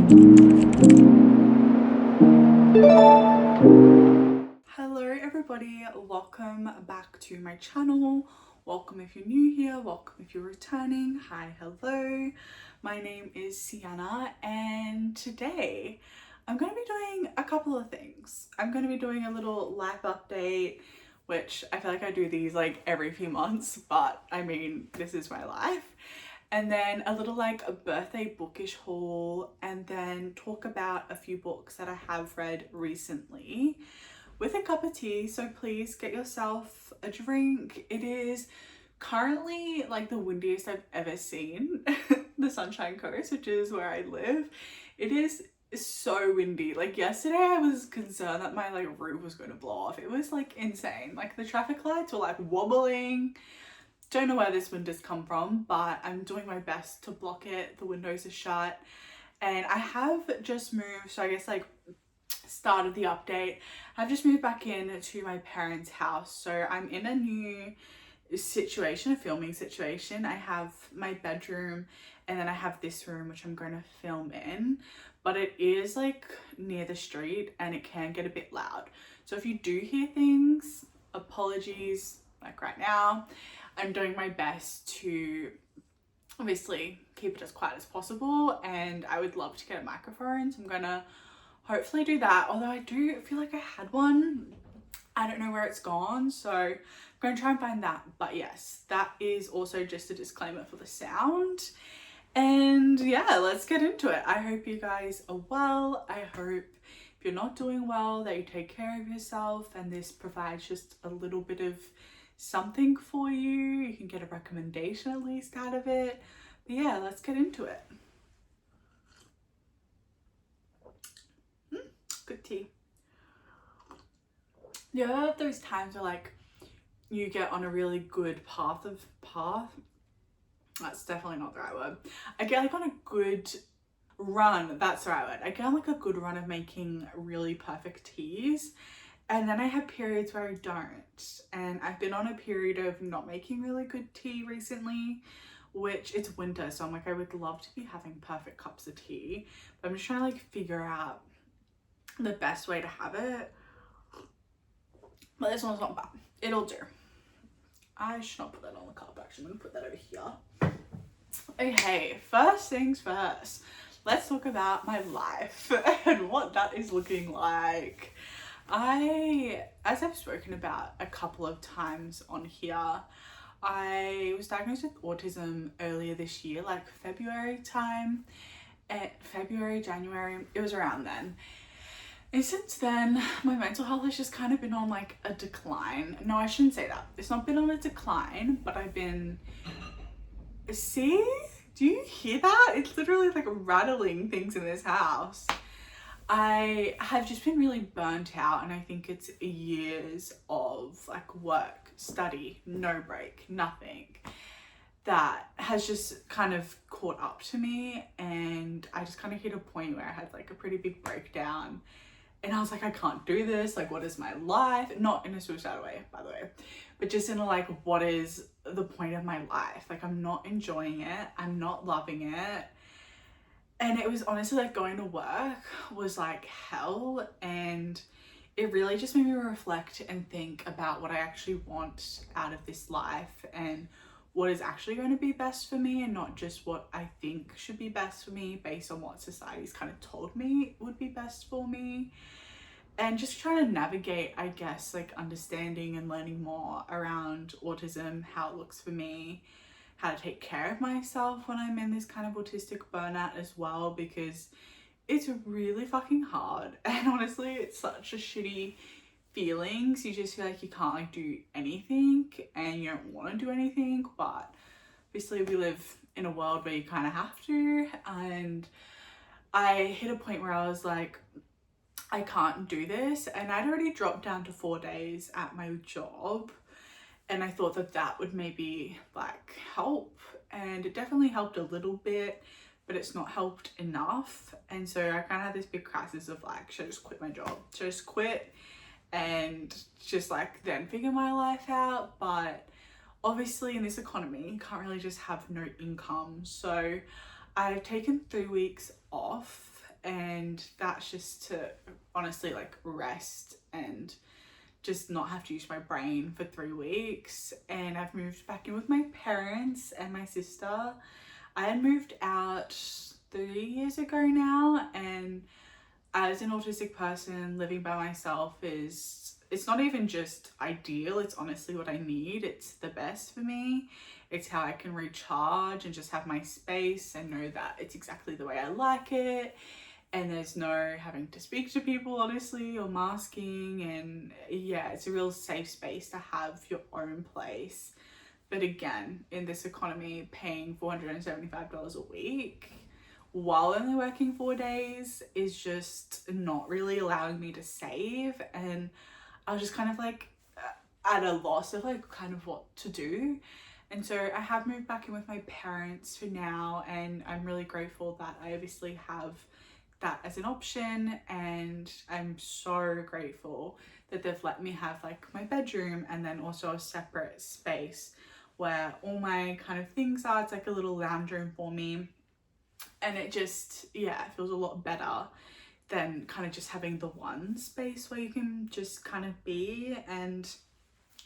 Hello everybody, welcome back to my channel. Welcome if you're new here, welcome if you're returning. Hi, hello. My name is Sienna and today I'm going to be doing a couple of things. I'm going to be doing a little life update, which I feel like I do these like every few months, but I mean, this is my life. And then a little like a birthday bookish haul, and then talk about a few books that I have read recently with a cup of tea. So please get yourself a drink. It is currently like the windiest I've ever seen the Sunshine Coast, which is where I live. It is so windy. Like yesterday I was concerned that my like roof was going to blow off. It was like insane. Like the traffic lights were like wobbling. Don't know where this wind has come from, but I'm doing my best to block it. The windows are shut and I have just moved, so I guess like started the update. I've just moved back in to my parents' house, so I'm in a new situation, a filming situation. I have my bedroom and then I have this room which I'm going to film in, but it is like near the street and it can get a bit loud. So if you do hear things, apologies. Like right now I'm doing my best to obviously keep it as quiet as possible, and I would love to get a microphone, so I'm gonna hopefully do that, although I do feel like I had one. I don't know where it's gone, so I'm going to try and find that. But yes, that is also just a disclaimer for the sound. And yeah, let's get into it. I hope you guys are well. I hope if you're not doing well that you take care of yourself, and this provides just a little bit of something for you. You can get a recommendation at least out of it. But yeah, let's get into it. Good tea. Yeah, those times where like you get on a really good path, that's definitely not the right word. I get like on a good run, that's the right word. I get on like a good run of making really perfect teas, and then I have periods where I don't. And I've been on a period of not making really good tea recently, which it's winter, so I'm like, I would love to be having perfect cups of tea, but I'm just trying to like figure out the best way to have it. But this one's not bad. It'll do. I should not put that on the cup, actually. I'm gonna put that over here. Okay, first things first. Let's talk about my life and what that is looking like. As I've spoken about a couple of times on here, I was diagnosed with autism earlier this year, like February time. February, January, it was around then. And since then, my mental health has just kind of been on like a decline. No, I shouldn't say that. It's not been on a decline, but I've been... See? Do you hear that? It's literally like rattling things in this house. I have just been really burnt out, and I think it's years of like work, study, no break, nothing, that has just kind of caught up to me. And I just kind of hit a point where I had like a pretty big breakdown. And I was like, I can't do this. Like, what is my life? Not in a suicidal way, by the way, but just in a like, what is the point of my life? Like, I'm not enjoying it. I'm not loving it. And it was honestly like going to work was like hell. And it really just made me reflect and think about what I actually want out of this life and what is actually going to be best for me, and not just what I think should be best for me based on what society's kind of told me would be best for me. And just trying to navigate, I guess, like understanding and learning more around autism, how it looks for me, how to take care of myself when I'm in this kind of autistic burnout as well, because it's really fucking hard. And honestly, it's such a shitty feeling. So you just feel like you can't like do anything and you don't want to do anything, but obviously we live in a world where you kind of have to. And I hit a point where I was like, I can't do this. And I'd already dropped down to 4 days at my job, and I thought that that would maybe like help, and it definitely helped a little bit, but it's not helped enough. And so I kind of had this big crisis of like, should I just quit my job? Should I just quit and just like then figure my life out? But obviously in this economy, you can't really just have no income. So I've taken 3 weeks off, and that's just to honestly like rest and just not have to use my brain for 3 weeks. And I've moved back in with my parents and my sister. I had moved out 3 years ago now, and as an autistic person, living by myself it's not even just ideal, it's honestly what I need. It's the best for me. It's how I can recharge and just have my space and know that it's exactly the way I like it. And there's no having to speak to people, honestly, or masking. And yeah, it's a real safe space to have your own place. But again, in this economy, paying $475 a week while only working 4 days is just not really allowing me to save. And I was just kind of like at a loss of like kind of what to do. And so I have moved back in with my parents for now, and I'm really grateful that I obviously have that as an option. And I'm so grateful that they've let me have like my bedroom and then also a separate space where all my kind of things are. It's like a little lounge room for me, and it just, yeah, it feels a lot better than kind of just having the one space where you can just kind of be. And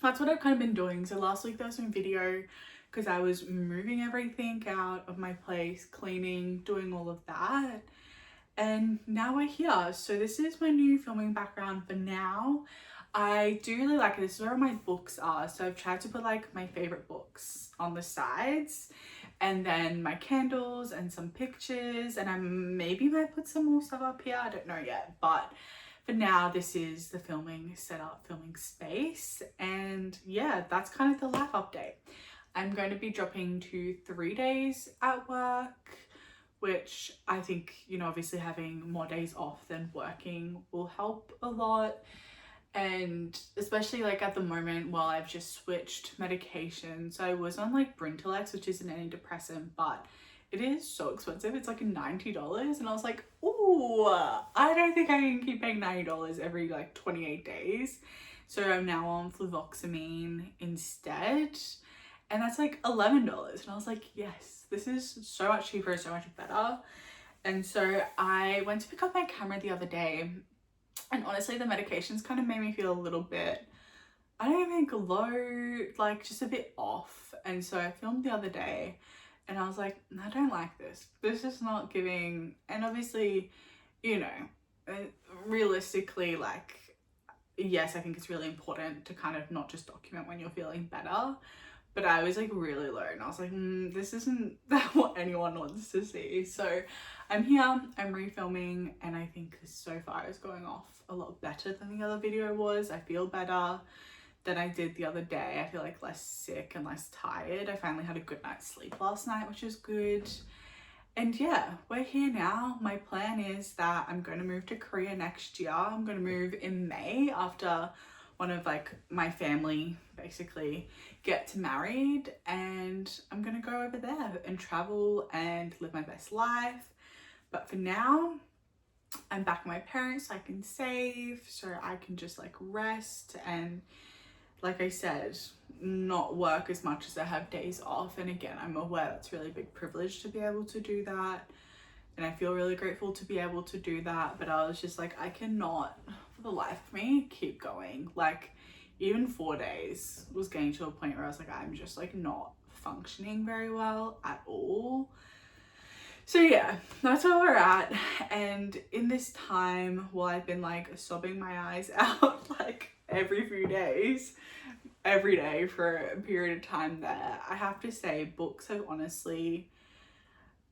that's what I've kind of been doing. So last week there was some video because I was moving everything out of my place, cleaning, doing all of that. And now we're here. So this is my new filming background for now. I do really like it. This is where my books are. So I've tried to put like my favorite books on the sides, and then my candles and some pictures, and I maybe might put some more stuff up here. I don't know yet, but for now this is the filming setup, filming space. And yeah, that's kind of the life update. I'm going to be dropping to 3 days at work, which I think, you know, obviously having more days off than working will help a lot. And especially like at the moment while I've just switched medication. So I was on like Brintalex, which isn't any depressant, but it is so expensive. It's like $90, and I was like, ooh, I don't think I can keep paying $90 every like 28 days. So I'm now on fluvoxamine instead, and that's like $11. And I was like, yes, this is so much cheaper, so much better. And so I went to pick up my camera the other day, and honestly the medications kind of made me feel a little bit, I don't even think low, like just a bit off. And so I filmed the other day and I was like, I don't like this. This is not giving. And obviously, you know, realistically, like, yes, I think it's really important to kind of not just document when you're feeling better. But I was like really low, and I was like, this isn't what anyone wants to see. So I'm here, I'm refilming, and I think this so far is going off a lot better than the other video was. I feel better than I did the other day. I feel like less sick and less tired. I finally had a good night's sleep last night, which is good. And yeah, we're here now. My plan is that I'm going to move to Korea next year. I'm going to move in May after one of like my family basically get married, and I'm gonna go over there and travel and live my best life. But for now, I'm back with my parents so I can save, so I can just like rest and, like I said, not work as much as I have days off. And again, I'm aware that's really a big privilege to be able to do that, and I feel really grateful to be able to do that. But I was just like, I cannot for the life of me keep going. Like even 4 days was getting to a point where I was like, I'm just like not functioning very well at all. So yeah, that's where we're at. And in this time, while I've been like sobbing my eyes out like every few days, every day for a period of time there, I have to say books have honestly,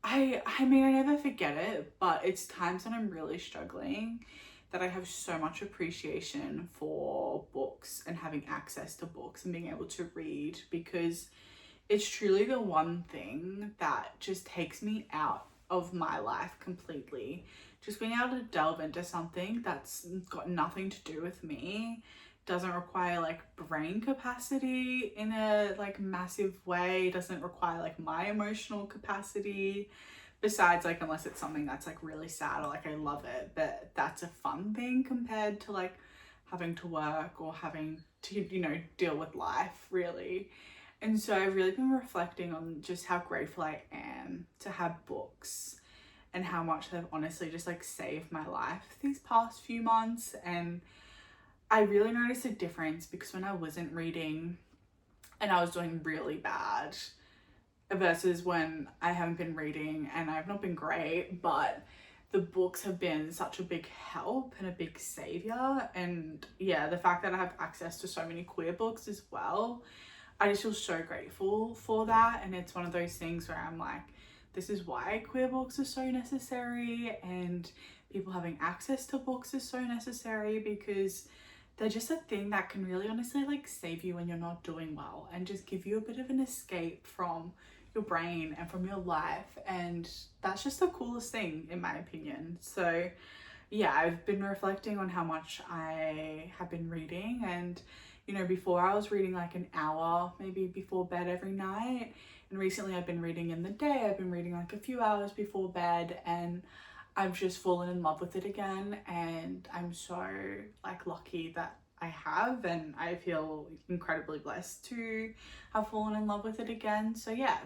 I mean, I never forget it, but it's times when I'm really struggling that I have so much appreciation for books and having access to books and being able to read, because it's truly the one thing that just takes me out of my life completely. Just being able to delve into something that's got nothing to do with me, doesn't require like brain capacity in a like massive way, doesn't require like my emotional capacity. Besides, like, unless it's something that's like really sad or like I love it, but that's a fun thing compared to like having to work or having to, you know, deal with life really. And so I've really been reflecting on just how grateful I am to have books and how much they've honestly just like saved my life these past few months. And I really noticed a difference because when I wasn't reading and I was doing really bad versus when I haven't been reading and I've not been great, but the books have been such a big help and a big savior. And yeah, the fact that I have access to so many queer books as well, I just feel so grateful for that. And it's one of those things where I'm like, this is why queer books are so necessary, and people having access to books is so necessary, because they're just a thing that can really honestly like save you when you're not doing well and just give you a bit of an escape from your brain and from your life. And that's just the coolest thing in my opinion. So yeah, I've been reflecting on how much I have been reading, and you know, before I was reading like an hour maybe before bed every night, and recently I've been reading in the day. I've been reading like a few hours before bed, and I've just fallen in love with it again. And I'm so like lucky that I have, and I feel incredibly blessed to have fallen in love with it again. So yeah,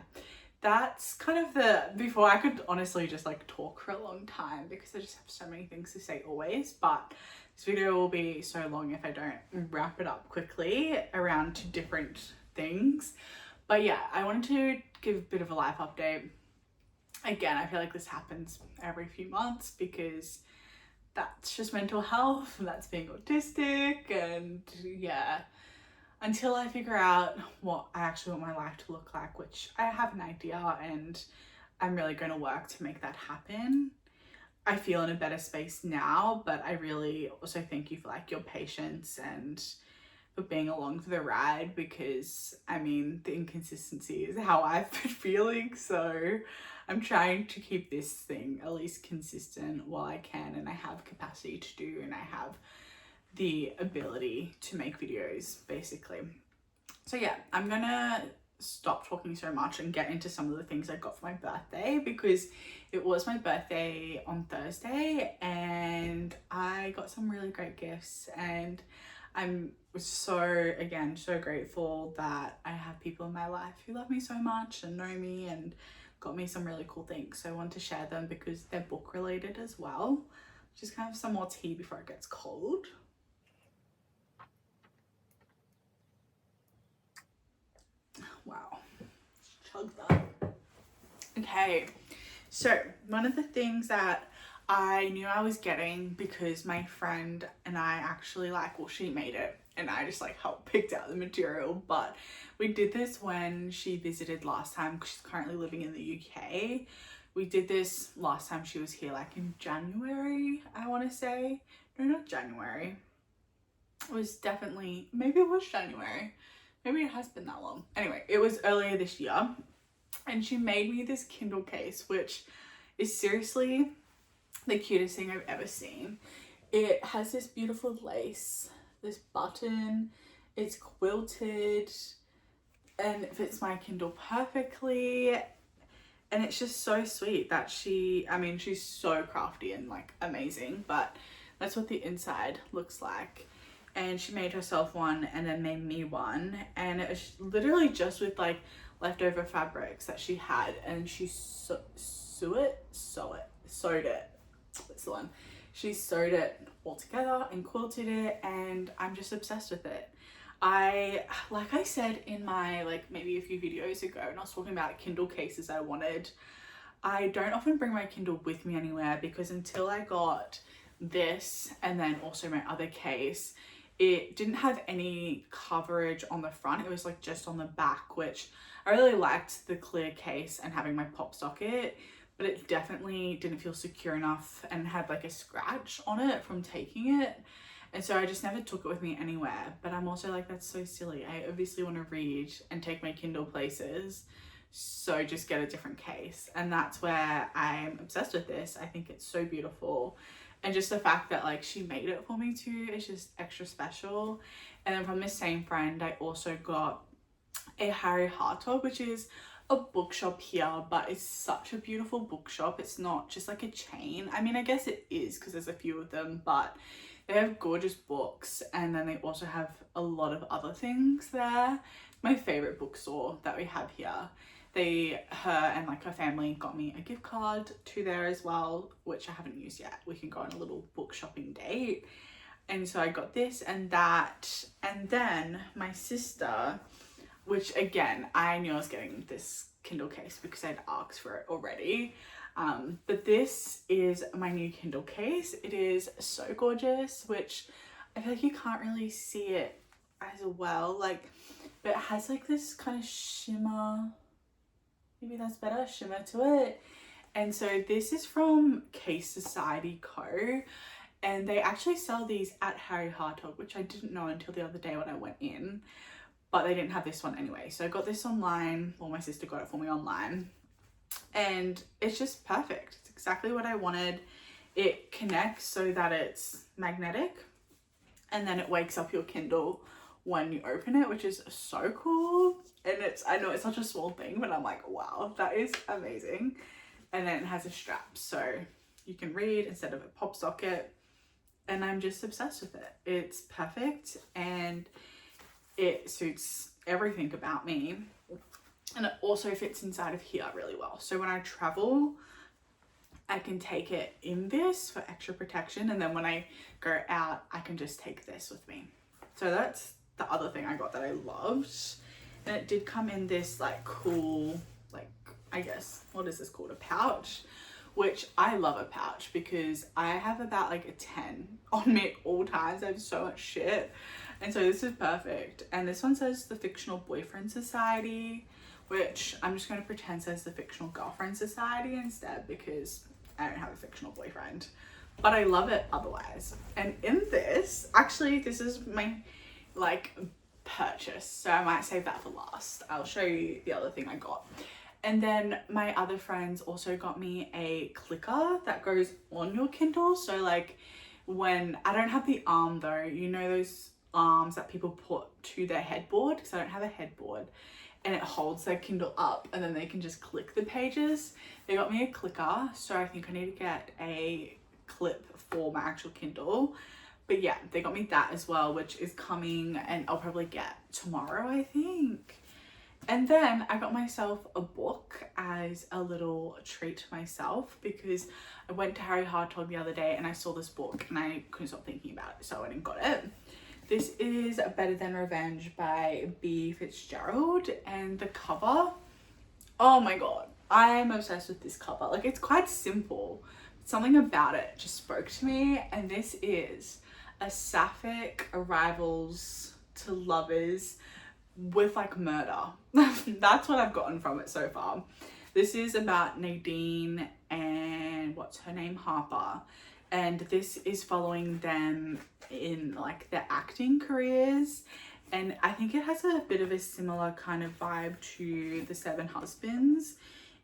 that's kind of the, before I could honestly just like talk for a long time because I just have so many things to say always, but this video will be so long if I don't wrap it up quickly around two different things. But yeah, I wanted to give a bit of a life update. Again, I feel like this happens every few months because that's just mental health, and that's being autistic. And yeah, until I figure out what I actually want my life to look like, which I have an idea and I'm really going to work to make that happen. I feel in a better space now, but I really also thank you for like your patience and for being along for the ride, because I mean, the inconsistency is how I've been feeling. So I'm trying to keep this thing at least consistent while I can, and I have capacity to do, and I have the ability to make videos basically. So yeah, I'm gonna stop talking so much and get into some of the things I got for my birthday, because it was my birthday on Thursday and I got some really great gifts, and I'm so, again, so grateful that I have people in my life who love me so much and know me and got me some really cool things. So I want to share them because they're book related as well. Just kind of some more tea before it gets cold. Wow, chug that. Okay, so one of the things that I knew I was getting, because my friend and I actually like, well, she made it and I just like helped picked out the material, but we did this when she visited last time because she's currently living in the UK. We did this last time she was here, like in January, I want to say. No, not January. It was definitely, maybe it was January. Maybe it has been that long. Anyway, it was earlier this year, and she made me this Kindle case, which is seriously the cutest thing I've ever seen. It has this beautiful lace, this button, it's quilted, and it fits my Kindle perfectly. And it's just so sweet that she, I mean, she's so crafty and like amazing, but that's what the inside looks like. And she made herself one and then made me one, and it was literally just with like leftover fabrics that she had, and she sewed it. That's the one. She sewed it all together and quilted it, and I'm just obsessed with it. Like I said in my, like maybe a few videos ago, and I was talking about Kindle cases I wanted, I don't often bring my Kindle with me anywhere, because until I got this and then also my other case, it didn't have any coverage on the front. It was like just on the back, which I really liked the clear case and having my pop socket, but it definitely didn't feel secure enough and had like a scratch on it from taking it. And so I just never took it with me anywhere. But I'm also like, that's so silly. I obviously want to read and take my Kindle places, so just get a different case. And that's where I'm obsessed with this. I think it's so beautiful. And just the fact that like she made it for me too is just extra special. And then from this same friend, I also got a Harry Hartog, which is a bookshop here, but it's such a beautiful bookshop. It's not just like a chain. I mean, I guess it is because there's a few of them, but they have gorgeous books, and then they also have a lot of other things there. My favorite bookstore that we have here. her and like her family got me a gift card to there as well, which I haven't used yet. We can go on a little book shopping date. And so I got this and that. And then my sister, which again, I knew I was getting this Kindle case because I'd asked for it already. But this is my new Kindle case. It is so gorgeous, which I feel like you can't really see it as well. Like, but it has like this kind of shimmer, maybe that's better, shimmer to it. And so this is from Case Society Co. And they actually sell these at Harry Hartog, which I didn't know until the other day when I went in. But they didn't have this one anyway. So I got this online. Well, my sister got it for me online. And it's just perfect. It's exactly what I wanted. It connects so that it's magnetic. And then it wakes up your Kindle when you open it, which is so cool. And I know it's such a small thing, but I'm like, wow, that is amazing. And then it has a strap, so you can read instead of a pop socket. And I'm just obsessed with it. It's perfect and it suits everything about me. And it also fits inside of here really well. So when I travel, I can take it in this for extra protection. And then when I go out, I can just take this with me. So that's the other thing I got that I loved. And it did come in this like cool, like, I guess, what is this called? A pouch, which I love a pouch because I have about like a 10 on me at all times. I have so much shit. And so this is perfect. And this one says the Fictional Boyfriend Society, which I'm just going to pretend says the Fictional Girlfriend Society instead because I don't have a fictional boyfriend. But I love it otherwise. And in this, actually, this is my like purchase. So I might save that for last. I'll show you the other thing I got. And then my other friends also got me a clicker that goes on your Kindle. So like when I don't have the arm though, you know those arms that people put to their headboard, because I don't have a headboard, and it holds their Kindle up and then they can just click the pages. They got me a clicker, so I think I need to get a clip for my actual Kindle. But yeah, they got me that as well, which is coming and I'll probably get tomorrow, I think. And then I got myself a book as a little treat to myself because I went to Harry Hartog the other day and I saw this book and I couldn't stop thinking about it, so I went and got it. This is Better Than Revenge by B. Fitzgerald, and the cover, oh my god, I'm obsessed with this cover. Like, it's quite simple. Something about it just spoke to me, and this is a sapphic arrivals to lovers with like murder. That's what I've gotten from it so far. This is about Nadine and what's her name, Harper, and this is following them in like their acting careers. And I think it has a bit of a similar kind of vibe to The Seven Husbands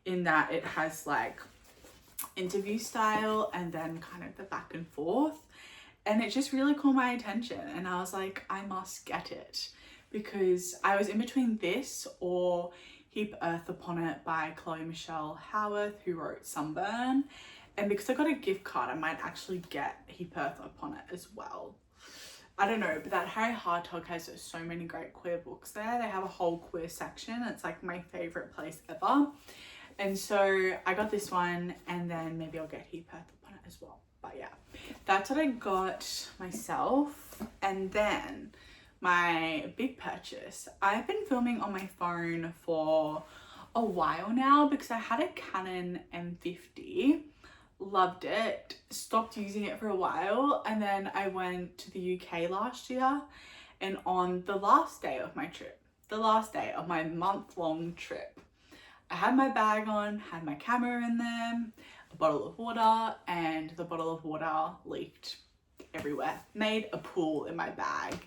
in that it has like interview style and then kind of the back and forth, and it just really caught my attention and I was like, I must get it, because I was in between this or Heap Earth Upon It by Chloe Michelle Howarth, who wrote Sunburn, and because I got a gift card I might actually get Heap Earth Upon It as well. I don't know, but that Harry Hartog has so many great queer books there. They have a whole queer section. It's like my favorite place ever. And so I got this one, and then maybe I'll get Heap Earth Upon It as well. But yeah, that's what I got myself. And then my big purchase, I've been filming on my phone for a while now because I had a Canon M50, loved it, stopped using it for a while, and then I went to the UK last year, and on the last day of my trip, the last day of my month-long trip, I had my bag on, had my camera in there, a bottle of water, and the bottle of water leaked everywhere, made a pool in my bag,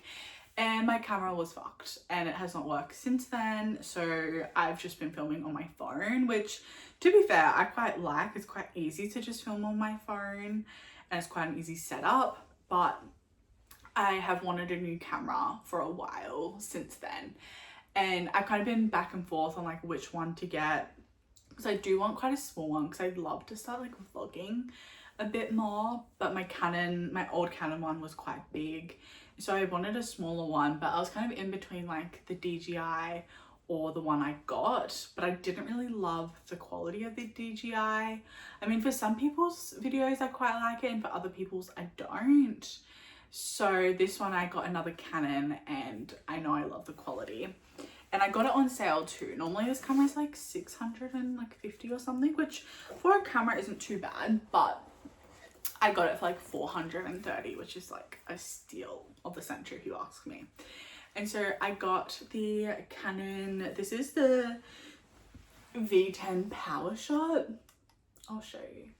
and my camera was fucked, and it has not worked since then. So I've just been filming on my phone, which, to be fair, I quite like. It's quite easy to just film on my phone, and it's quite an easy setup, but I have wanted a new camera for a while since then, and I've kind of been back and forth on like which one to get, because I do want quite a small one because I'd love to start like vlogging a bit more, but my old Canon one was quite big, so I wanted a smaller one, but I was kind of in between like the DJI or the one I got, but I didn't really love the quality of the DJI. I mean, for some people's videos I quite like it, and for other people's I don't. So this one I got another Canon, and I know I love the quality. And I got it on sale too. Normally this camera is like 650 or something, which for a camera isn't too bad, but I got it for like 430, which is like a steal of the century if you ask me. And so I got the Canon, this is the V10 PowerShot. I'll show you.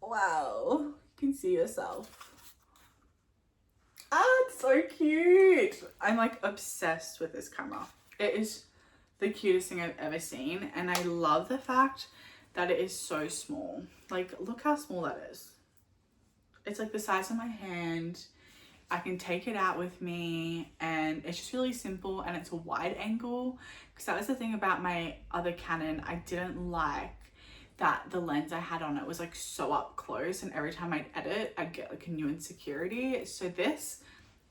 Wow, you can see yourself. Ah, it's so cute. I'm like obsessed with this camera. It is the cutest thing I've ever seen, and I love the fact that it is so small. Like, look how small that is. It's like the size of my hand. I can take it out with me, and it's just really simple, and it's a wide angle, because that was the thing about my other Canon. I didn't like that the lens I had on it was like so up close, and every time I'd edit I'd get like a new insecurity. So this,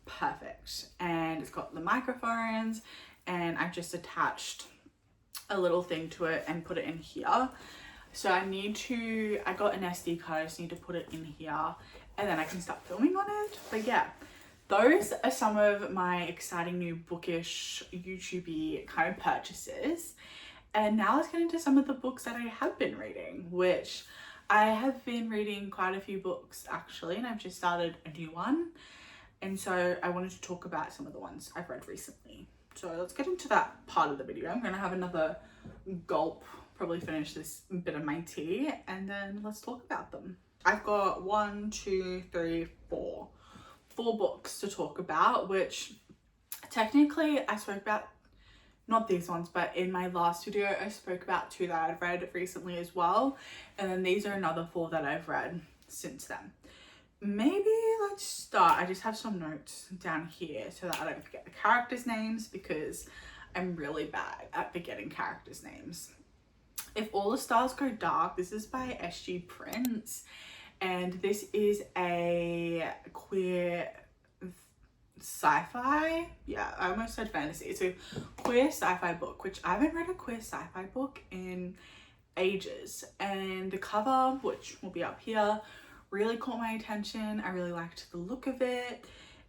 perfect. And it's got the microphones, and I've just attached a little thing to it and put it in here. So I got an SD card, I just need to put it in here, and then I can start filming on it. But yeah, those are some of my exciting new bookish YouTube-y kind of purchases. And now let's get into some of the books that I have been reading, which I have been reading quite a few books actually, and I've just started a new one. And so I wanted to talk about some of the ones I've read recently. So let's get into that part of the video. I'm gonna have another gulp, probably finish this bit of my tea, and then let's talk about them. I've got 4 books to talk about, which technically I spoke about, not these ones, but in my last video I spoke about 2 that I've read recently as well, and then these are another 4 that I've read since then. Maybe let's start. I just have some notes down here so that I don't forget the characters' names, because I'm really bad at forgetting characters' names. If All the Stars Go Dark, this is by S.G. Prince, and this is a queer sci-fi, yeah, I almost said fantasy. It's a queer sci-fi book, which I haven't read a queer sci-fi book in ages, and the cover, which will be up here, really caught my attention. I really liked the look of it,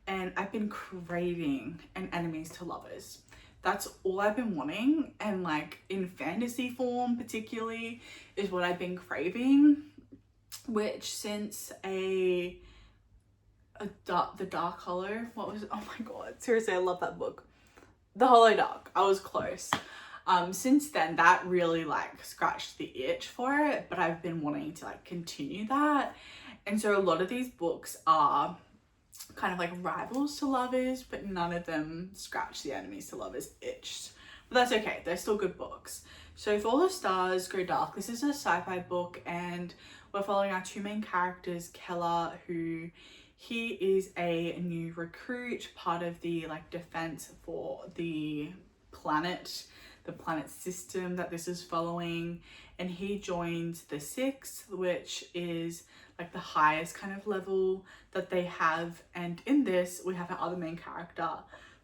and I've been craving an enemies to lovers. That's all I've been wanting, and like in fantasy form particularly is what I've been craving, which since the Dark Hollow, what was it? Oh my god, seriously, I love that book. The Hollow Dark, I was close. Since then, that really like scratched the itch for it, but I've been wanting to like continue that. And so a lot of these books are kind of like rivals to lovers, but none of them scratch the enemies to lovers itch. But that's okay, they're still good books. So If All the Stars Go Dark, this is a sci-fi book, and we're following our 2 main characters, Keller, who he is a new recruit, part of the like defense for the planet system that this is following, and he joins the 6th, which is like the highest kind of level that they have. And in this we have our other main character,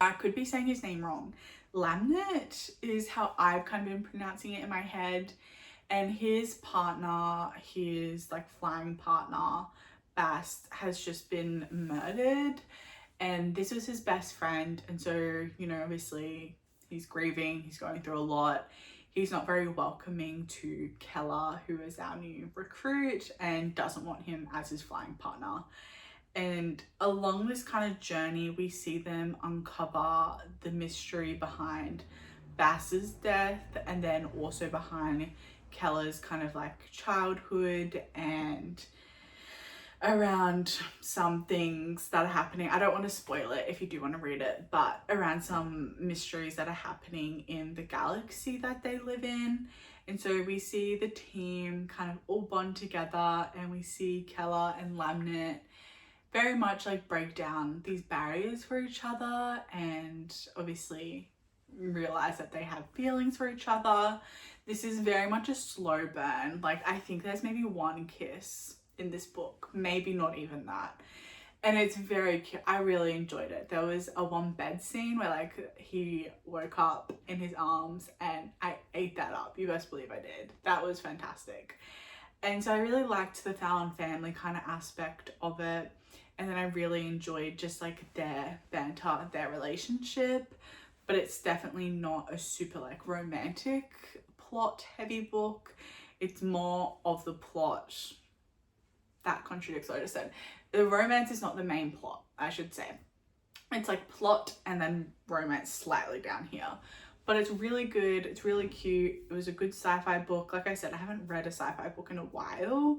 I could be saying his name wrong, Lamnet is how I've kind of been pronouncing it in my head, and his partner, his like flying partner Bast, has just been murdered, and this was his best friend. And so, you know, obviously he's grieving, he's going through a lot. He's not very welcoming to Keller, who is our new recruit, and doesn't want him as his flying partner. And along this kind of journey, we see them uncover the mystery behind Bass's death, and then also behind Keller's kind of like childhood, and around some things that are happening. I don't want to spoil it if you do want to read it, but around some mysteries that are happening in the galaxy that they live in. And so we see the team kind of all bond together, and we see Keller and Lamnet very much like break down these barriers for each other, and obviously realize that they have feelings for each other. This is very much a slow burn. Like, I think there's maybe 1 kiss in this book, maybe not even that. And it's very cute. I really enjoyed it. There was a one bed scene where like he woke up in his arms and I ate that up. You best believe I did. That was fantastic. And so I really liked the Fallon family kind of aspect of it. And then I really enjoyed just like their banter, their relationship. But it's definitely not a super like romantic plot heavy book. It's more of the plot. That contradicts what I just said. The romance is not the main plot, I should say. It's like plot and then romance slightly down here. But it's really good. It's really cute. It was a good sci-fi book. Like I said, I haven't read a sci-fi book in a while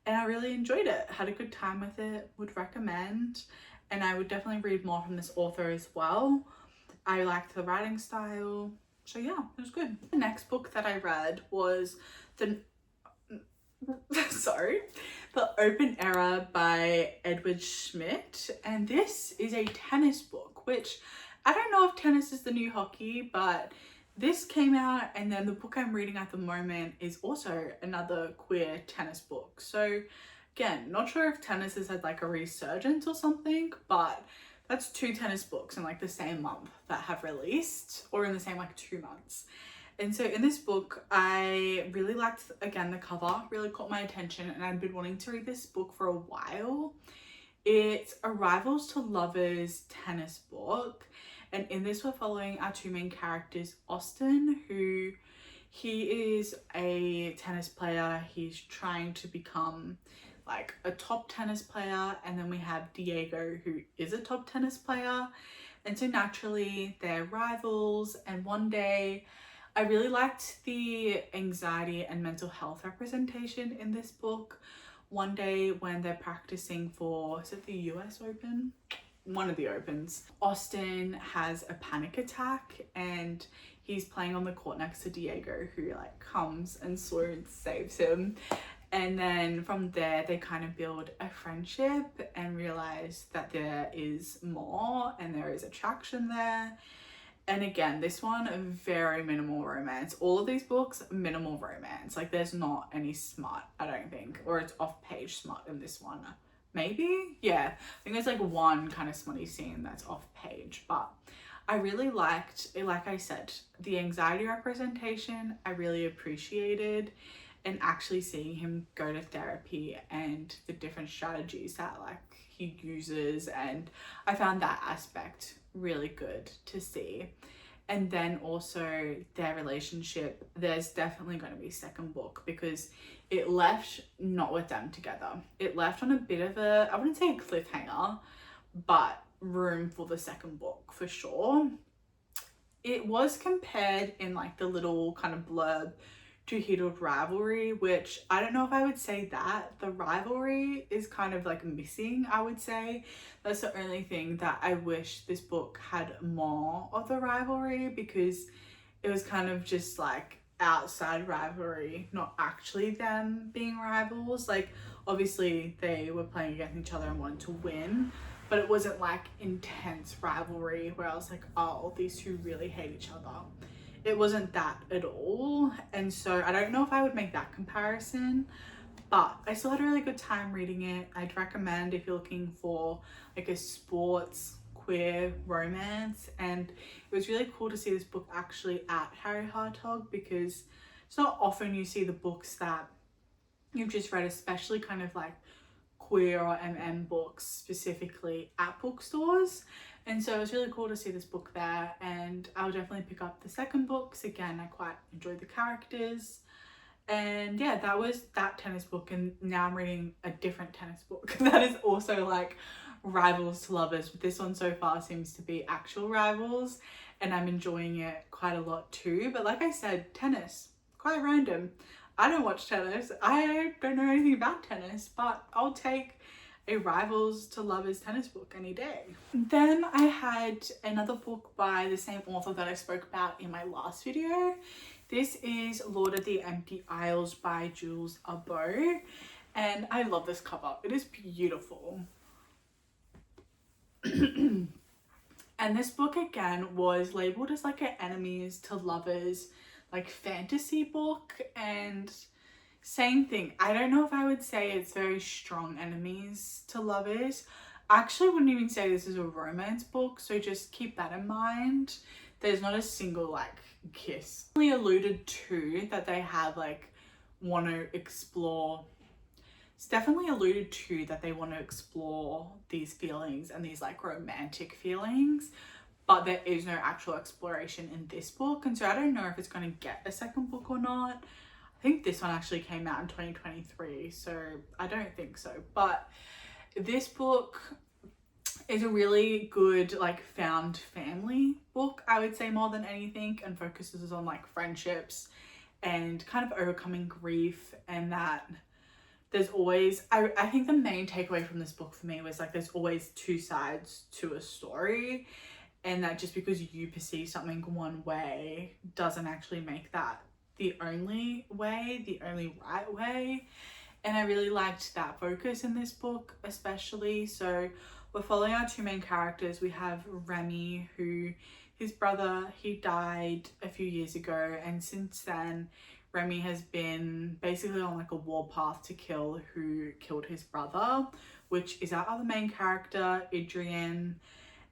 and I really enjoyed it. Had a good time with it. Would recommend. And I would definitely read more from this author as well. I liked the writing style. So yeah, it was good. The next book that I read was The Open Era by Edward Schmidt. And this is a tennis book, which I don't know if tennis is the new hockey, but this came out, and then the book I'm reading at the moment is also another queer tennis book. So again, not sure if tennis has had like a resurgence or something, but that's 2 tennis books in like the same month that have released, or in the same like 2 months. And so in this book, I really liked, again, the cover really caught my attention, and I'd been wanting to read this book for a while. It's a rivals to lovers tennis book. And in this, we're following our 2 main characters, Austin, who he is a tennis player. He's trying to become like a top tennis player. And then we have Diego, who is a top tennis player. And so naturally they're rivals. And one day, I really liked the anxiety and mental health representation in this book. One day when they're practicing for, is it the US Open? One of the Opens. Austin has a panic attack and he's playing on the court next to Diego, who like comes and swoons, saves him. And then from there, they kind of build a friendship and realize that there is more and there is attraction there. And again, this one, a very minimal romance. All of these books, minimal romance. Like there's not any smut, I don't think. Or it's off-page smut in this one. Maybe? Yeah. I think there's like one kind of smutty scene that's off-page. But I really liked, like I said, the anxiety representation I really appreciated. And actually seeing him go to therapy and the different strategies that like he uses. And I found that aspect really good to see. And then also their relationship, there's definitely going to be a second book, because it left not with them together. It left on a bit of a, I wouldn't say a cliffhanger, but room for the second book for sure. It was compared in like the little kind of blurb to Heated Rivalry, which I don't know if I would say that. The rivalry is kind of like missing, I would say. That's the only thing that I wish this book had more of the rivalry, because it was kind of just like outside rivalry, not actually them being rivals. Like obviously they were playing against each other and wanted to win, but it wasn't like intense rivalry where I was like, oh, these 2 really hate each other. It wasn't that at all. And so I don't know if I would make that comparison, but I still had a really good time reading it. I'd recommend if you're looking for like a sports queer romance. And it was really cool to see this book actually at Harry Hartog, because it's not often you see the books that you've just read, especially kind of like queer or books specifically, at bookstores. And so it was really cool to see this book there, and I'll definitely pick up the second books. Again, I quite enjoyed the characters. And yeah, that was that tennis book. And now I'm reading a different tennis book that is also like rivals to lovers. But this one so far seems to be actual rivals, and I'm enjoying it quite a lot too. But like I said, tennis, quite random. I don't watch tennis. I don't know anything about tennis, but I'll take a rivals to lovers tennis book any day. Then I had another book by the same author that I spoke about in my last video. This is Lord of the Empty Isles by Jules Abo, and I love this cover. It is beautiful. And this book again was labeled as like an enemies to lovers like fantasy book, and same thing. I don't know if I would say it's very strong enemies to lovers. I actually wouldn't even say this is a romance book, so just keep that in mind. There's not a single like kiss. Really alluded to that they have like want to explore. It's definitely alluded to that they want to explore these feelings and these like romantic feelings, but there is no actual exploration in this book, and so I don't know if it's going to get a second book or not. I think this one actually came out in 2023, so I don't think so. But this book is a really good like found family book, I would say, more than anything, and focuses on like friendships and kind of overcoming grief, and that there's always, I think the main takeaway from this book for me was like there's always two sides to a story, and that just because you perceive something one way doesn't actually make that the only way, the only right way. And I really liked that focus in this book especially. So we're following our two main characters. We have Remy, who his brother, he died a few years ago, and since then Remy has been basically on like a warpath to kill who killed his brother, which is our other main character, Adrian.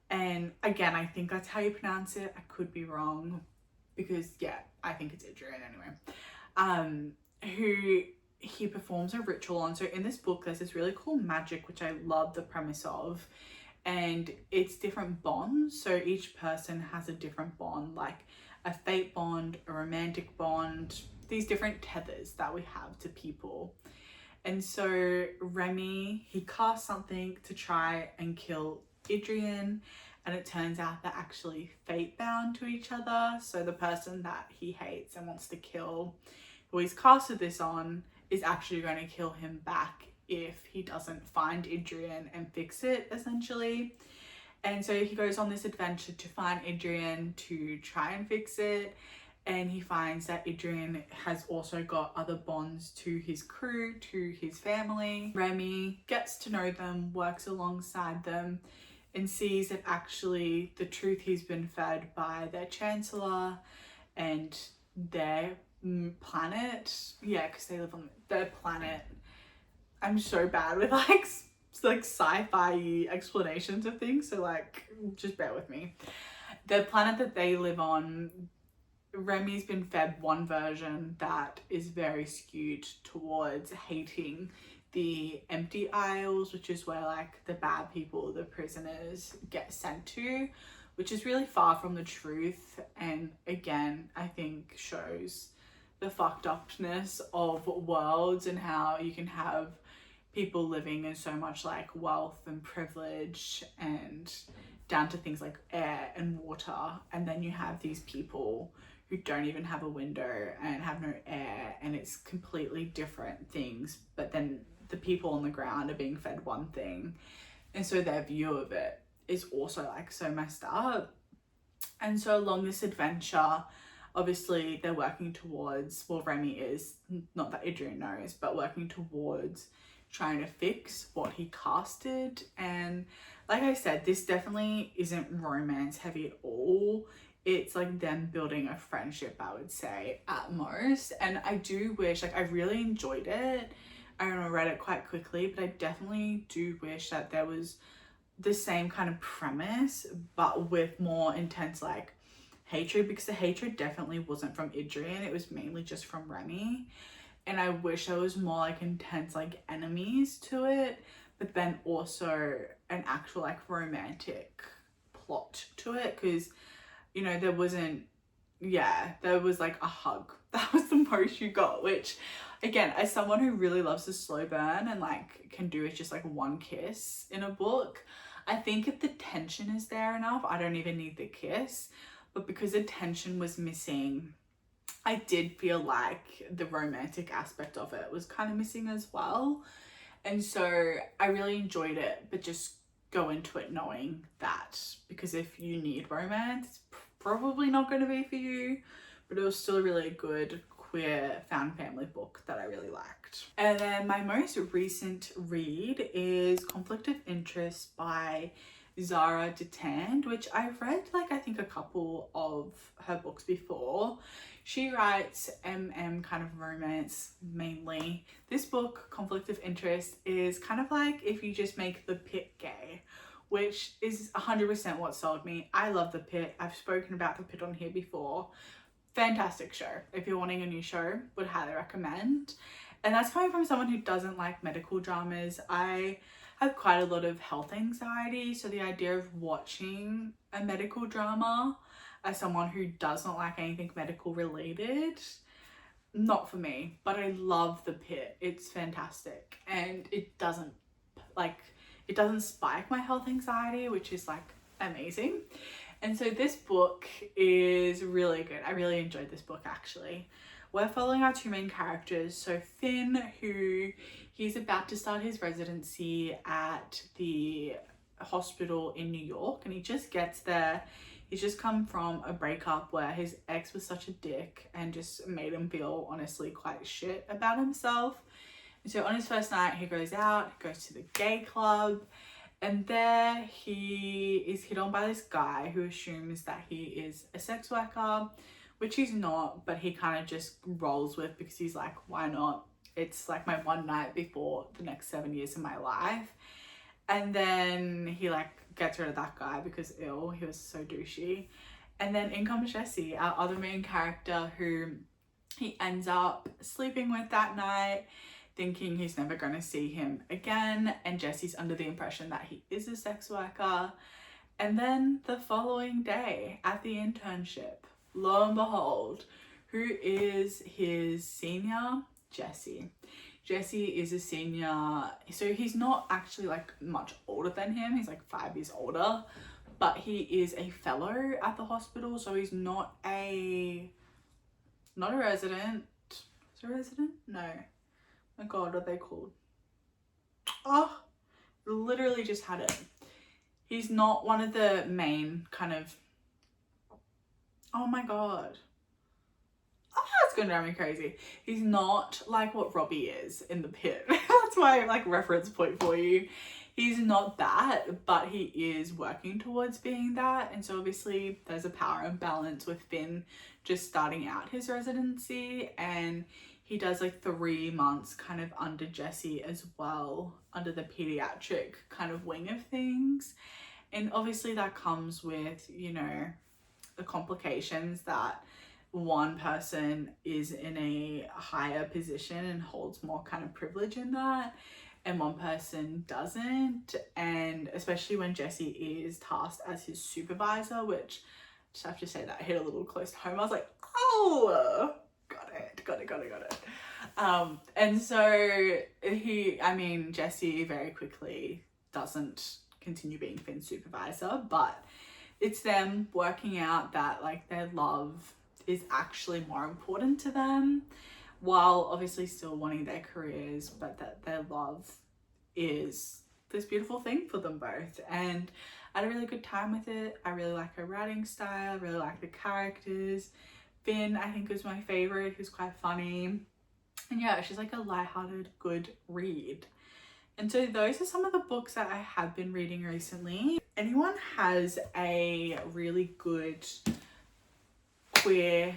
And again, I think that's how you pronounce it. I could be wrong, because yeah, I think it's Adrian anyway. Who he performs a ritual on. So in this book, there's this really cool magic, which I love the premise of, and it's different bonds. So each person has a different bond, like a fate bond, a romantic bond, these different tethers that we have to people. And so Remy, he casts something to try and kill Adrian, and it turns out they're actually fate bound to each other. So the person that he hates and wants to kill, who he's casted this on, is actually going to kill him back if he doesn't find Adrian and fix it, essentially. And so he goes on this adventure to find Adrian to try and fix it, and he finds that Adrian has also got other bonds to his crew, to his family. Remy gets to know them, works alongside them, and sees that actually the truth he's been fed by their chancellor and their planet, yeah, because they live on their planet. I'm so bad with like sci-fi explanations of things, so like just bear with me. The planet that they live on, Remy's been fed one version that is very skewed towards hating the empty isles, which is where like the bad people, the prisoners, get sent to, which is really far from the truth, and again I think shows the fucked upness of worlds and how you can have people living in so much like wealth and privilege and down to things like air and water, and then you have these people who don't even have a window and have no air, and it's completely different things, but then the people on the ground are being fed one thing, and so their view of it is also like so messed up. And so along this adventure, obviously they're working towards, well, Remy is, not that Adrian knows, but working towards trying to fix what he casted. And like I said, this definitely isn't romance heavy at all. It's like them building a friendship, I would say, at most. And I do wish, like I really enjoyed it. I read it quite quickly, but I definitely do wish that there was the same kind of premise, but with more intense like hatred, because the hatred definitely wasn't from Adrian, it was mainly just from Remy. And I wish there was more like intense like enemies to it, but then also an actual like romantic plot to it, because you know there wasn't, yeah, there was like a hug, that was the most you got, which again, as someone who really loves a slow burn and like can do it just like one kiss in a book, I think if the tension is there enough, I don't even need the kiss. But because the tension was missing, I did feel like the romantic aspect of it was kind of missing as well. And so I really enjoyed it, but just go into it knowing that, because if you need romance, it's probably not going to be for you, but it was still a really good queer found family book that I really liked. And then my most recent read is Conflict of Interest by Zara Detand, which I've read like I think a couple of her books before. She writes kind of romance mainly. This book, Conflict of Interest, is kind of like if you just make The Pit gay, which is 100% what sold me. I love The Pit. I've spoken about The Pit on here before. Fantastic show. If you're wanting a new show, would highly recommend. And that's coming from someone who doesn't like medical dramas. I have quite a lot of health anxiety, so the idea of watching a medical drama as someone who doesn't like anything medical related, not for me. But I love The Pit. It's fantastic, and it doesn't spike my health anxiety, which is like amazing. And so this book is really good. I really enjoyed this book actually. We're following our two main characters. So Finn, who he's about to start his residency at the hospital in New York, and he just gets there. He's just come from a breakup where his ex was such a dick and just made him feel honestly quite shit about himself. And so on his first night, he goes out, goes to the gay club, and there he is hit on by this guy who assumes that he is a sex worker, which he's not, but he kind of just rolls with because he's like, why not? It's like my one night before the next 7 years of my life. And then he like gets rid of that guy because he was so douchey. And then in comes Jesse, our other main character, who he ends up sleeping with that night, thinking he's never going to see him again. And Jesse's under the impression that he is a sex worker. And then the following day at the internship, lo and behold, who is his senior? Jesse. Jesse is a senior, so he's not actually like much older than him. He's like 5 years older, but he is a fellow at the hospital, so he's not a resident. Is a resident? No. My God, what are they called? Oh, literally just had it. He's not one of the main kind of, oh my God. Oh, it's gonna drive me crazy. He's not like what Robbie is in The Pit. That's my like reference point for you. He's not that, but he is working towards being that. And so obviously there's a power imbalance with Finn just starting out his residency, and he does like 3 months kind of under Jesse as well, under the pediatric kind of wing of things. And obviously that comes with, you know, the complications that one person is in a higher position and holds more kind of privilege in that, and one person doesn't. And especially when Jesse is tasked as his supervisor, which I just have to say that hit a little close to home. I was like, oh, got it. And so Jesse very quickly doesn't continue being Finn's supervisor, but it's them working out that like their love is actually more important to them, while obviously still wanting their careers, but that their love is this beautiful thing for them both. And I had a really good time with it. I really like her writing style. I really like the characters. Finn, I think, was my favorite. He's quite funny. And yeah, she's like a lighthearted, good read. And so those are some of the books that I have been reading recently. If anyone has a really good queer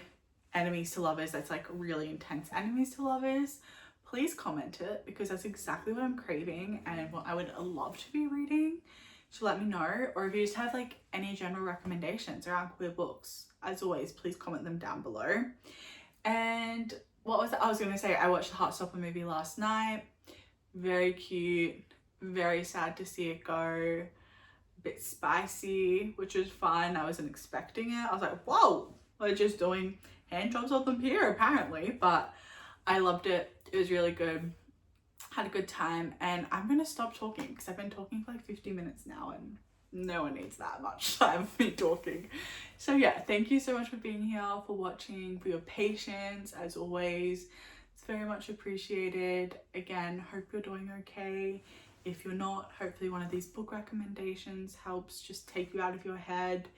enemies to lovers that's like really intense enemies to lovers, please comment it, because that's exactly what I'm craving and what I would love to be reading. So let me know. Or if you just have like any general recommendations around queer books, as always, please comment them down below. And what was I was gonna say, I watched the Heartstopper movie last night. Very cute, very sad to see it go. A bit spicy, which was fun. I wasn't expecting it. I was like, whoa, we're just doing hand jobs on them here apparently, but I loved it. It was really good. Had a good time, and I'm gonna stop talking because I've been talking for like 50 minutes now, and no one needs that much time for me talking. So yeah, thank you so much for being here, for watching, for your patience as always. It's very much appreciated. Again, hope you're doing okay. If you're not, hopefully one of these book recommendations helps just take you out of your head.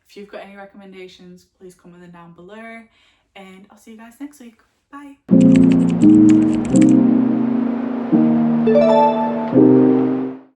If you've got any recommendations, please comment them down below, and I'll see you guys next week. Bye.